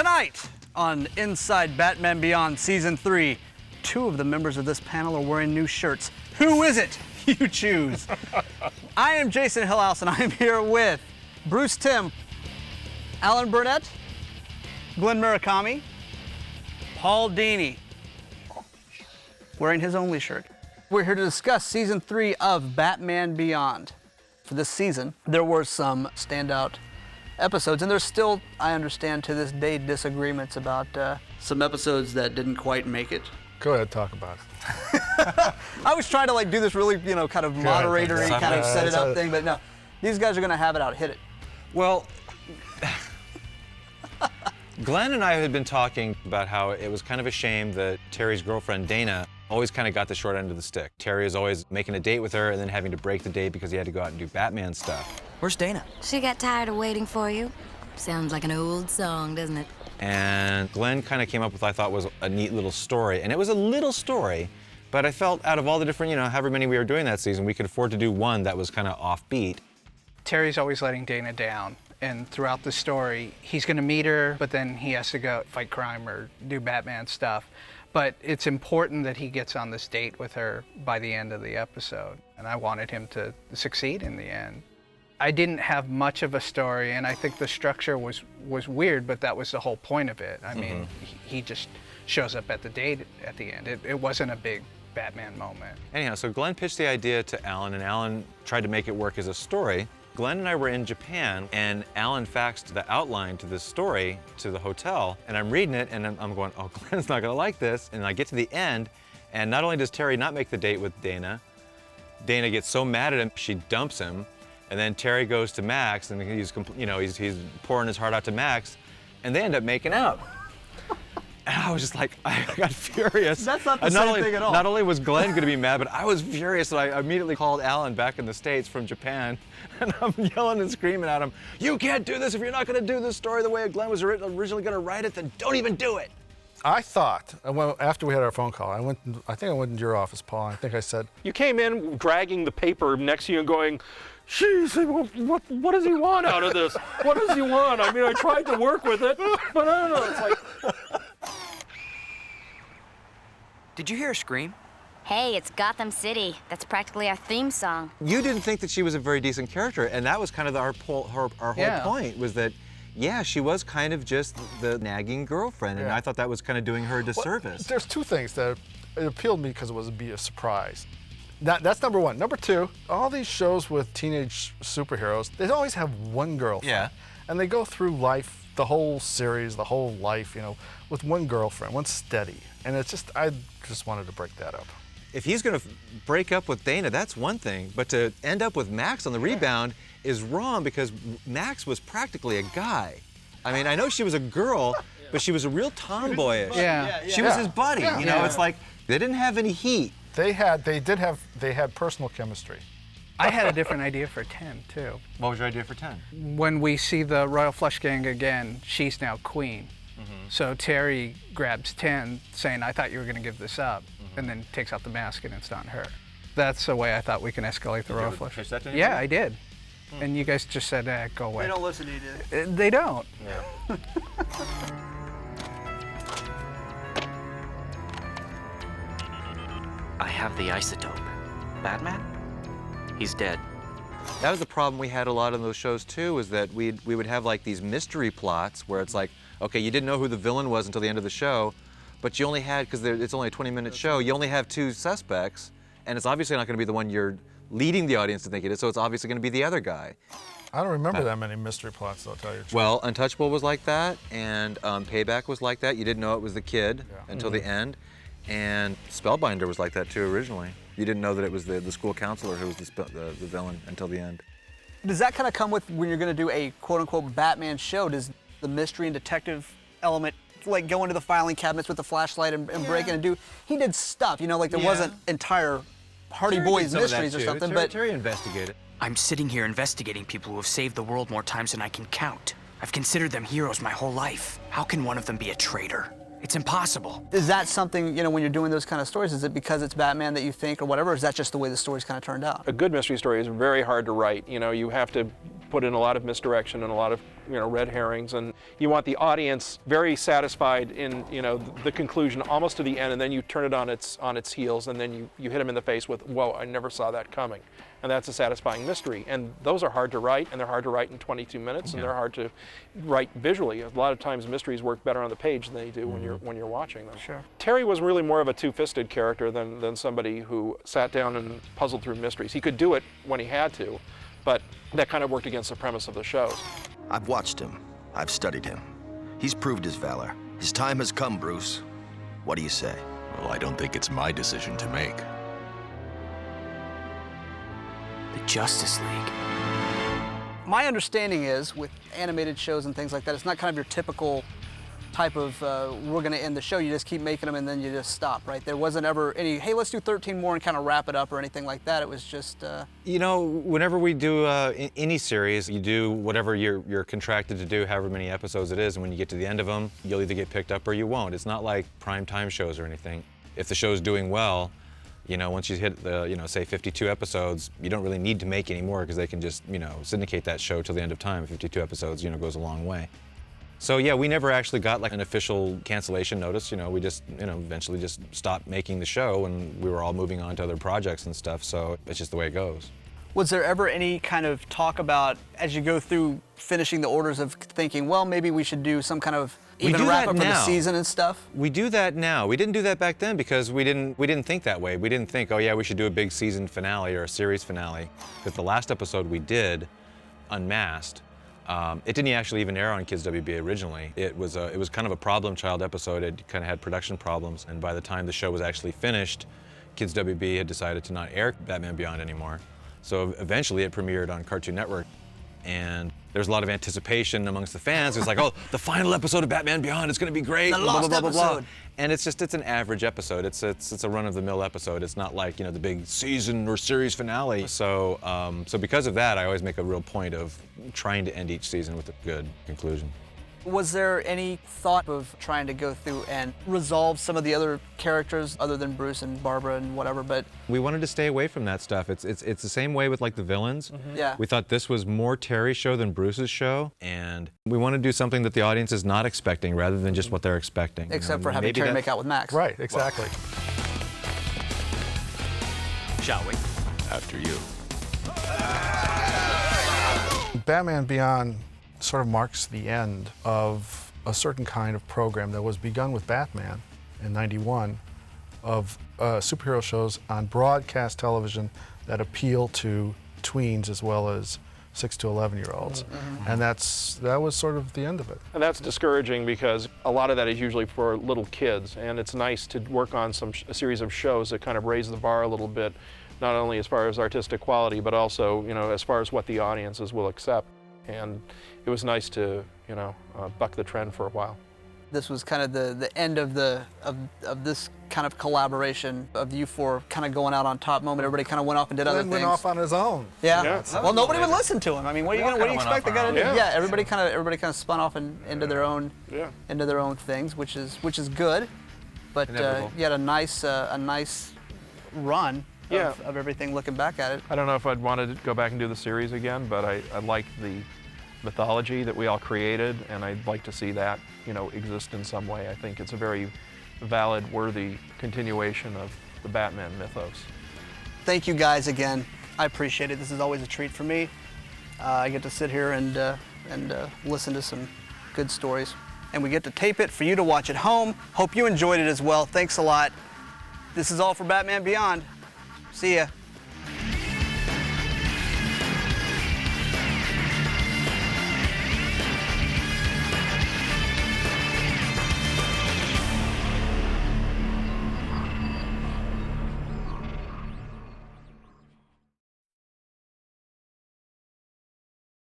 Tonight on Inside Batman Beyond Season 3, two of the members of this panel are wearing new shirts. Who is it? You choose. I am Jason Hillhouse, and I am here with Bruce Timm, Alan Burnett, Glenn Murakami, Paul Dini, wearing his only shirt. We're here to discuss Season 3 of Batman Beyond. For this season, there were some standout episodes, and there's still, I understand, to this day, disagreements about some episodes that didn't quite make it. Go ahead, talk about it. I was trying to like do this really, kind of moderatory, kind of set it up thing, but no, these guys are gonna have it out, hit it. Well, Glenn and I had been talking about how it was kind of a shame that Terry's girlfriend, Dana, always kind of got the short end of the stick. Terry is always making a date with her and then having to break the date because he had to go out and do Batman stuff. Where's Dana? She got tired of waiting for you. Sounds like an old song, doesn't it? And Glenn kind of came up with, I thought, was a neat little story. And it was a little story, but I felt out of all the different, however many we were doing that season, we could afford to do one that was kind of offbeat. Terry's always letting Dana down, and throughout the story, he's gonna meet her, but then he has to go fight crime or do Batman stuff. But it's important that he gets on this date with her by the end of the episode, and I wanted him to succeed in the end. I didn't have much of a story, and I think the structure was weird, but that was the whole point of it. I mean, he just shows up at the date at the end. It wasn't a big Batman moment. Anyhow, so Glenn pitched the idea to Alan, and Alan tried to make it work as a story. Glenn and I were in Japan, and Alan faxed the outline to this story to the hotel, and I'm reading it, and I'm going, oh, Glenn's not gonna like this. And I get to the end, and not only does Terry not make the date with Dana, Dana gets so mad at him, she dumps him, and then Terry goes to Max, and he's pouring his heart out to Max, and they end up making out. And I was just like, I got furious. That's not the same thing at all. Not only was Glenn going to be mad, but I was furious, and I immediately called Alan back in the States from Japan, and I'm yelling and screaming at him, you can't do this. If you're not going to do this story the way Glenn was originally going to write it, then don't even do it. I thought, after we had our phone call, I think I went into your office, Paul, and I think I said, you came in dragging the paper next to you and going, geez, what does he want out of this? What does he want? I mean, I tried to work with it, but I don't know. It's like... Did you hear her scream? Hey, it's Gotham City. That's practically our theme song. You didn't think that she was a very decent character, and that was kind of our whole point, was that, yeah, she was kind of just the nagging girlfriend, and I thought that was kind of doing her a disservice. Well, there's two things that it appealed to me because it was be a surprise. That's number one. Number two, all these shows with teenage superheroes, they always have one girlfriend. Yeah. And they go through life, the whole series, the whole life, with one girlfriend, one steady. And it's just, I just wanted to break that up. If he's going to break up with Dana, that's one thing. But to end up with Max on the rebound is wrong, because Max was practically a guy. I mean, I know she was a girl, but she was a real tomboyish. She was his buddy. It's like they didn't have any heat. They had personal chemistry. I had a different idea for 10, too. What was your idea for 10? When we see the Royal Flush Gang again, she's now queen. So Terry grabs 10, saying, I thought you were going to give this up, and then takes out the mask, and it's not her. That's the way I thought we can escalate the Royal Flush. Yeah, I did. And you guys just said, go away. They don't listen to you, do they? They don't. Yeah. I have the isotope. Batman? He's dead. That was the problem we had a lot in those shows too, is that we would have like these mystery plots where it's like, okay, you didn't know who the villain was until the end of the show, but you only had, because it's only a 20-minute show, you only have two suspects, and it's obviously not going to be the one you're leading the audience to think it is, so it's obviously going to be the other guy. I don't remember that many mystery plots, though, I'll tell you the truth. Well, Untouchable was like that, and Payback was like that. You didn't know it was the kid until the end, and Spellbinder was like that too originally. You didn't know that it was the school counselor who was the villain until the end. Does that kind of come with when you're going to do a quote-unquote Batman show? Does the mystery and detective element, like go into the filing cabinets with the flashlight and break in and do? He did stuff, like there wasn't entire Hardy Boys mysteries or something, but Terry investigated. I'm sitting here investigating people who have saved the world more times than I can count. I've considered them heroes my whole life. How can one of them be a traitor? It's impossible. Is that something, when you're doing those kind of stories, is it because it's Batman that you think or whatever, or is that just the way the story's kind of turned out? A good mystery story is very hard to write. You have to put in a lot of misdirection and a lot of, red herrings, and you want the audience very satisfied in, the conclusion almost to the end, and then you turn it on its heels, and then you hit them in the face with, whoa, I never saw that coming. And that's a satisfying mystery. And those are hard to write, and they're hard to write in 22 minutes, and they're hard to write visually. A lot of times mysteries work better on the page than they do when you're watching them. Sure. Terry was really more of a two-fisted character than somebody who sat down and puzzled through mysteries. He could do it when he had to, but that kind of worked against the premise of the show. I've watched him. I've studied him. He's proved his valor. His time has come, Bruce. What do you say? Well, I don't think it's my decision to make. The Justice League. My understanding is, with animated shows and things like that, it's not kind of your typical type of, we're going to end the show, you just keep making them and then you just stop, right? There wasn't ever any, hey, let's do 13 more and kind of wrap it up or anything like that. It was just... Whenever we do any series, you do whatever you're contracted to do, however many episodes it is, and when you get to the end of them, you'll either get picked up or you won't. It's not like prime time shows or anything. If the show's doing well, once you hit the, say 52 episodes, you don't really need to make any more because they can just, syndicate that show till the end of time. 52 episodes, goes a long way. So yeah, we never actually got like an official cancellation notice. We just, eventually just stopped making the show, and we were all moving on to other projects and stuff. So it's just the way it goes. Was there ever any kind of talk about, as you go through finishing the orders, of thinking, well, maybe we should do some kind of even wrap up for the season and stuff? We do that now. We didn't do that back then because we didn't think that way. We didn't think, oh yeah, we should do a big season finale or a series finale. But the last episode we did, Unmasked, it didn't actually even air on Kids WB originally. It was kind of a problem child episode. It kind of had production problems, and by the time the show was actually finished, Kids WB had decided to not air Batman Beyond anymore. So eventually it premiered on Cartoon Network, and there's a lot of anticipation amongst the fans. It's like, oh, the final episode of Batman Beyond is going to be great. The lost episode. And it's an average episode. It's a run-of-the-mill episode. It's not like, the big season or series finale. So because of that, I always make a real point of trying to end each season with a good conclusion. Was there any thought of trying to go through and resolve some of the other characters other than Bruce and Barbara and whatever, but... We wanted to stay away from that stuff. It's the same way with like the villains. Mm-hmm. Yeah. We thought this was more Terry's show than Bruce's show, and we want to do something that the audience is not expecting rather than just what they're expecting. Except for having Terry make out with Max. Right, exactly. Shall we? After you. Batman Beyond sort of marks the end of a certain kind of program that was begun with Batman in '91, of superhero shows on broadcast television that appeal to tweens as well as 6 to 11-year-olds. Mm-hmm. And that was sort of the end of it. And that's discouraging because a lot of that is usually for little kids, and it's nice to work on a series of shows that kind of raise the bar a little bit, not only as far as artistic quality, but also, as far as what the audiences will accept. And it was nice to, buck the trend for a while. This was kind of the end of this kind of collaboration of you four kind of going out on top moment. Everybody kind of went off and did other things. Went off on his own. Yeah. Well, nobody would listen to him. I mean, what do you expect the guy to do? Yeah. Yeah. Everybody kind of spun off into their own things, which is good. But you had a nice run. Of everything looking back at it. I don't know if I'd want to go back and do the series again, but I like the mythology that we all created, and I'd like to see that, exist in some way. I think it's a very valid, worthy continuation of the Batman mythos. Thank you guys again. I appreciate it. This is always a treat for me. I get to sit here and listen to some good stories, and we get to tape it for you to watch at home. Hope you enjoyed it as well. Thanks a lot. This is all for Batman Beyond. See ya.